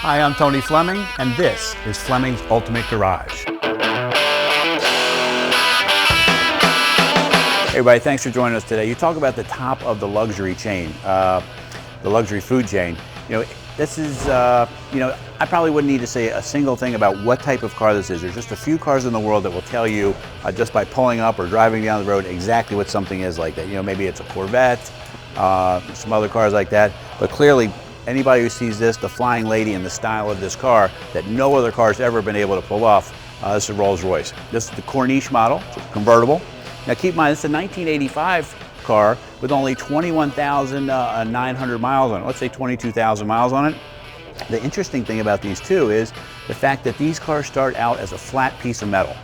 Hi, I'm Tony Fleming, and this is Fleming's Ultimate Garage. Hey everybody, thanks for joining us today. You talk about the top of the luxury chain, the luxury food chain. You know, this is, I probably wouldn't need to say a single thing about what type of car this is. There's just a few cars in the world that will tell you, just by pulling up or driving down the road, exactly what something is like that. You know, maybe it's a Corvette, some other cars like that, but clearly, anybody who sees this, the flying lady and the style of this car that no other car's ever been able to pull off, this is Rolls Royce. This is the Corniche model, it's a convertible. Now keep in mind, it's a 1985 car with only 21,900 miles on it. Let's say 22,000 miles on it. The interesting thing about these two is the fact that these cars start out as a flat piece of metal.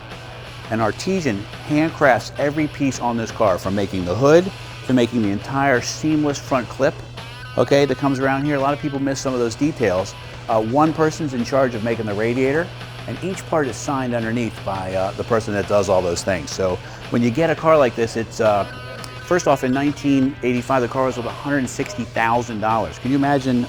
An artisan handcrafts every piece on this car, from making the hood to making the entire seamless front clip, okay, that comes around here. A lot of people miss some of those details. One person's in charge of making the radiator, and each part is signed underneath by the person that does all those things. So when you get a car like this, it's, first off, in 1985, the car was worth $160,000. Can you imagine,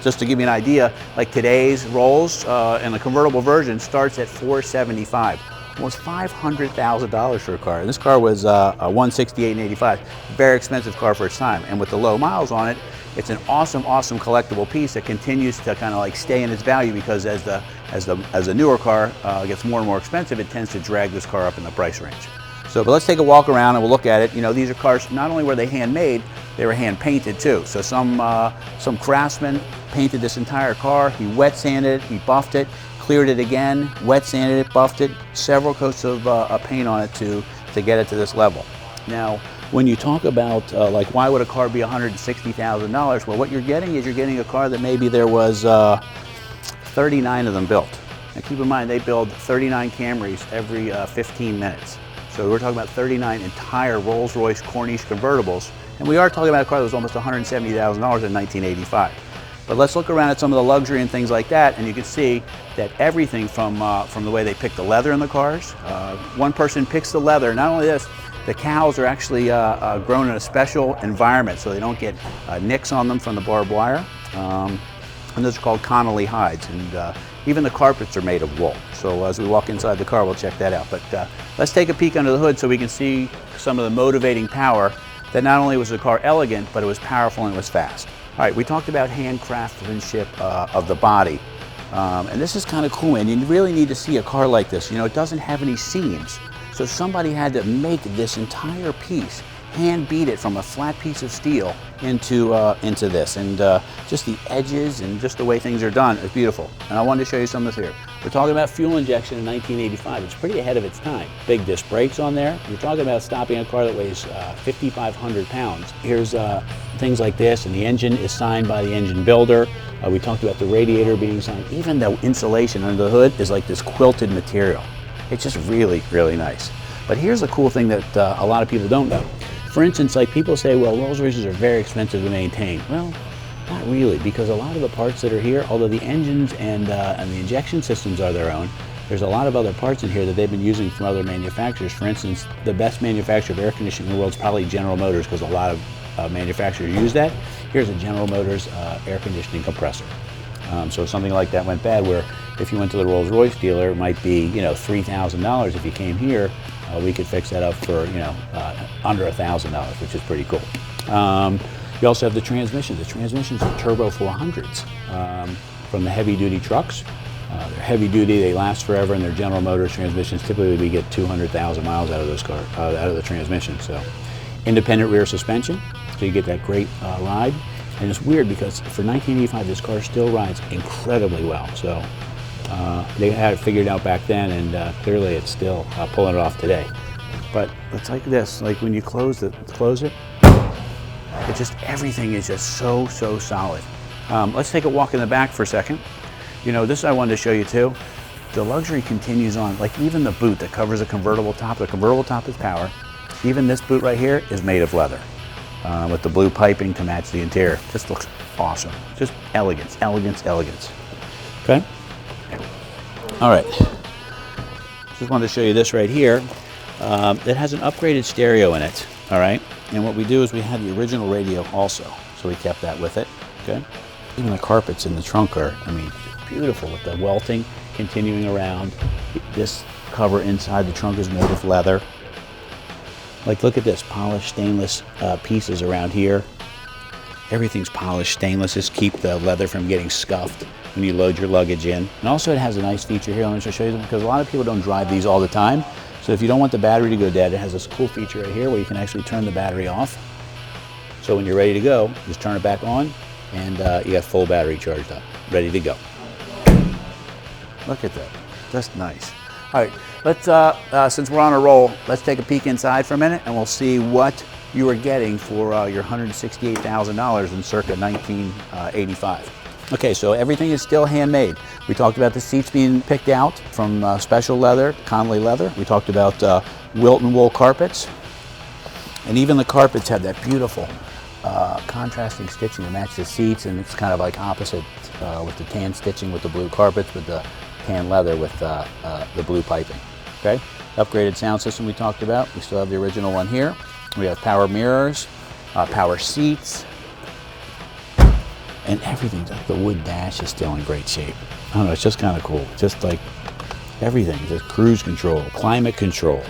just to give you an idea, like today's Rolls and the convertible version starts at $475,000. Almost $500,000 for a car. And this car was a $168,000 in '85. Very expensive car for its time. And with the low miles on it, it's an awesome, awesome collectible piece that continues to kind of like stay in its value, because as the newer car gets more and more expensive, it tends to drag this car up in the price range. So, but let's take a walk around and we'll look at it. You know, these are cars, not only were they handmade, they were hand painted too. So some craftsman painted this entire car. He wet sanded it, he buffed it, cleared it again, wet sanded it, buffed it, several coats of paint on it to get it to this level. Now, when you talk about like, why would a car be $160,000? Well, what you're getting is you're getting a car that maybe there was 39 of them built. Now keep in mind, they build 39 Camrys every 15 minutes. So we're talking about 39 entire Rolls Royce Corniche Convertibles, and we are talking about a car that was almost $170,000 in 1985. But let's look around at some of the luxury and things like that, and you can see that everything from the way they pick the leather in the cars. One person picks the leather. Not only this, the cows are actually grown in a special environment so they don't get nicks on them from the barbed wire. And those are called Connolly hides. And even the carpets are made of wool. So as we walk inside the car, we'll check that out. But let's take a peek under the hood so we can see some of the motivating power that not only was the car elegant, but it was powerful and it was fast. All right, we talked about hand craftsmanship of the body, and this is kind of cool, and you really need to see a car like this. You know, it doesn't have any seams, so somebody had to make this entire piece, hand beat it from a flat piece of steel into this, and just the edges and just the way things are done is beautiful. And I wanted to show you some of this here. We're talking about fuel injection in 1985. It's pretty ahead of its time. Big disc brakes on there. You're talking about stopping a car that weighs 5,500 pounds. Here's things like this, and the engine is signed by the engine builder. We talked about the radiator being signed. Even the insulation under the hood is like this quilted material. It's just really, really nice. But here's a cool thing that a lot of people don't know. For instance, like people say, well, Rolls Royces are very expensive to maintain. Well, not really, because a lot of the parts that are here, although the engines and the injection systems are their own, there's a lot of other parts in here that they've been using from other manufacturers. For instance, the best manufacturer of air conditioning in the world is probably General Motors, because a lot of manufacturers use that. Here's a General Motors air conditioning compressor. So something like that went bad, where if you went to the Rolls Royce dealer, it might be, you know, $3,000. If you came here, we could fix that up for, you know, under $1,000, which is pretty cool. You also have the transmissions. The transmissions are turbo 400s from the heavy-duty trucks. They're heavy-duty, they last forever, and they're General Motors transmissions. Typically, we get 200,000 miles out of those cars, out of the transmission. So, independent rear suspension, so you get that great ride. And it's weird because for 1985, this car still rides incredibly well. So, they had it figured out back then, and clearly it's still pulling it off today. But it's like this, like when you close it, it just, everything is just so solid. Let's take a walk in the back for a second. You know, this I wanted to show you too. The luxury continues on. Like even the boot that covers the convertible top is power. Even this boot right here is made of leather with the blue piping to match the interior. This looks awesome. Just elegance, elegance, elegance. Okay? All right. Just wanted to show you this right here. It has an upgraded stereo in it, all right? And what we do is we have the original radio also, so we kept that with it, okay? Even the carpets in the trunk are, I mean, beautiful with the welting continuing around. This cover inside the trunk is made of leather. Like, look at this, polished stainless pieces around here. Everything's polished stainless. Just keep the leather from getting scuffed when you load your luggage in. And also it has a nice feature here. Let me just show you them, because a lot of people don't drive these all the time. So if you don't want the battery to go dead, it has this cool feature right here where you can actually turn the battery off. So when you're ready to go, just turn it back on, and you got full battery charged up, ready to go. Look at that, just nice. All right, let's, since we're on a roll, let's take a peek inside for a minute, and we'll see what you are getting for your $168,000 in circa 1985. Okay, so everything is still handmade. We talked about the seats being picked out from special leather, Connolly leather. We talked about Wilton Wool carpets. And even the carpets have that beautiful contrasting stitching to match the seats, and it's kind of like opposite with the tan stitching with the blue carpets, with the tan leather with the blue piping. Okay, upgraded sound system we talked about. We still have the original one here. We have power mirrors, power seats, and everything. The wood dash is still in great shape. I don't know, it's just kind of cool. Just like everything. There's cruise control, climate control,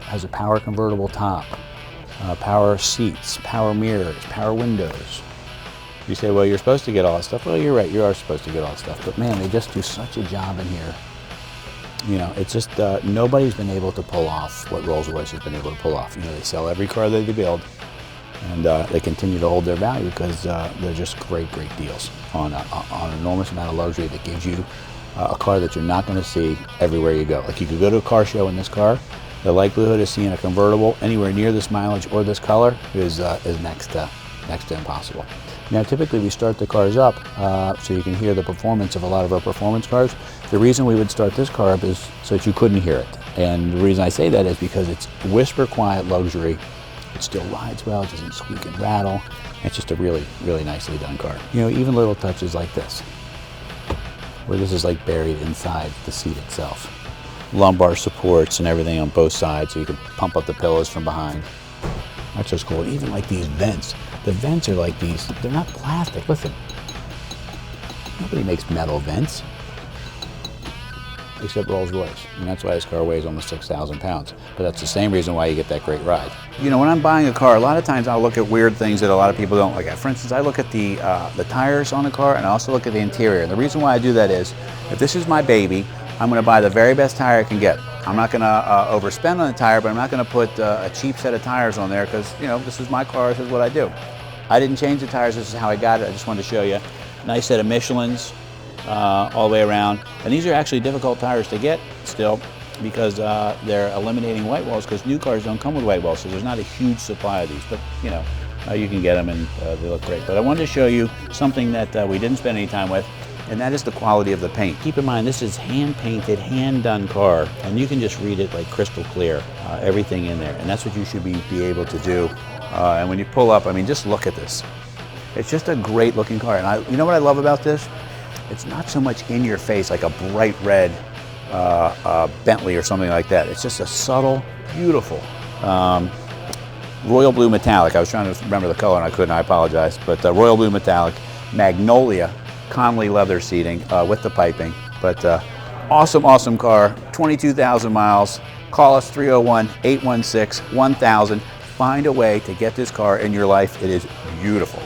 has a power convertible top, power seats, power mirrors, power windows. You say, well, you're supposed to get all that stuff. Well, you're right, you are supposed to get all that stuff. But man, they just do such a job in here. You know, it's just, nobody's been able to pull off what Rolls Royce has been able to pull off. You know, they sell every car that they build, and they continue to hold their value because they're just great, great deals on an enormous amount of luxury that gives you a car that you're not going to see everywhere you go. Like, you could go to a car show in this car, the likelihood of seeing a convertible anywhere near this mileage or this color is next to impossible. Now, typically we start the cars up so you can hear the performance of a lot of our performance cars. The reason we would start this car up is so that you couldn't hear it. And the reason I say that is because it's whisper quiet luxury. It still rides well, it doesn't squeak and rattle. It's just a really, really nicely done car. You know, even little touches like this, where this is like buried inside the seat itself. Lumbar supports and everything on both sides, so you can pump up the pillows from behind. That's just cool. Even like these vents. The vents are like these, they're not plastic. Listen, nobody makes metal vents except Rolls Royce. And that's why this car weighs almost 6,000 pounds. But that's the same reason why you get that great ride. You know, when I'm buying a car, a lot of times I'll look at weird things that a lot of people don't look at. For instance, I look at the tires on the car, and I also look at the interior. And the reason why I do that is, if this is my baby, I'm going to buy the very best tire I can get. I'm not going to overspend on the tire, but I'm not going to put a cheap set of tires on there because, you know, this is my car, this is what I do. I didn't change the tires, this is how I got it. I just wanted to show you. Nice set of Michelins all the way around. And these are actually difficult tires to get still because they're eliminating white walls, because new cars don't come with white walls, so there's not a huge supply of these. But, you know, you can get them and they look great. But I wanted to show you something that we didn't spend any time with, and that is the quality of the paint. Keep in mind, this is hand-painted, hand-done car, and you can just read it like crystal clear, everything in there. And that's what you should be able to do. And when you pull up, I mean, just look at this. It's just a great-looking car. And you know what I love about this? It's not so much in your face like a bright red Bentley or something like that. It's just a subtle, beautiful royal blue metallic. I was trying to remember the color and I couldn't, I apologize. But royal blue metallic, Magnolia Connolly leather seating with the piping. But awesome, awesome car, 22,000 miles. Call us 301-816-1000. Find a way to get this car in your life. It is beautiful.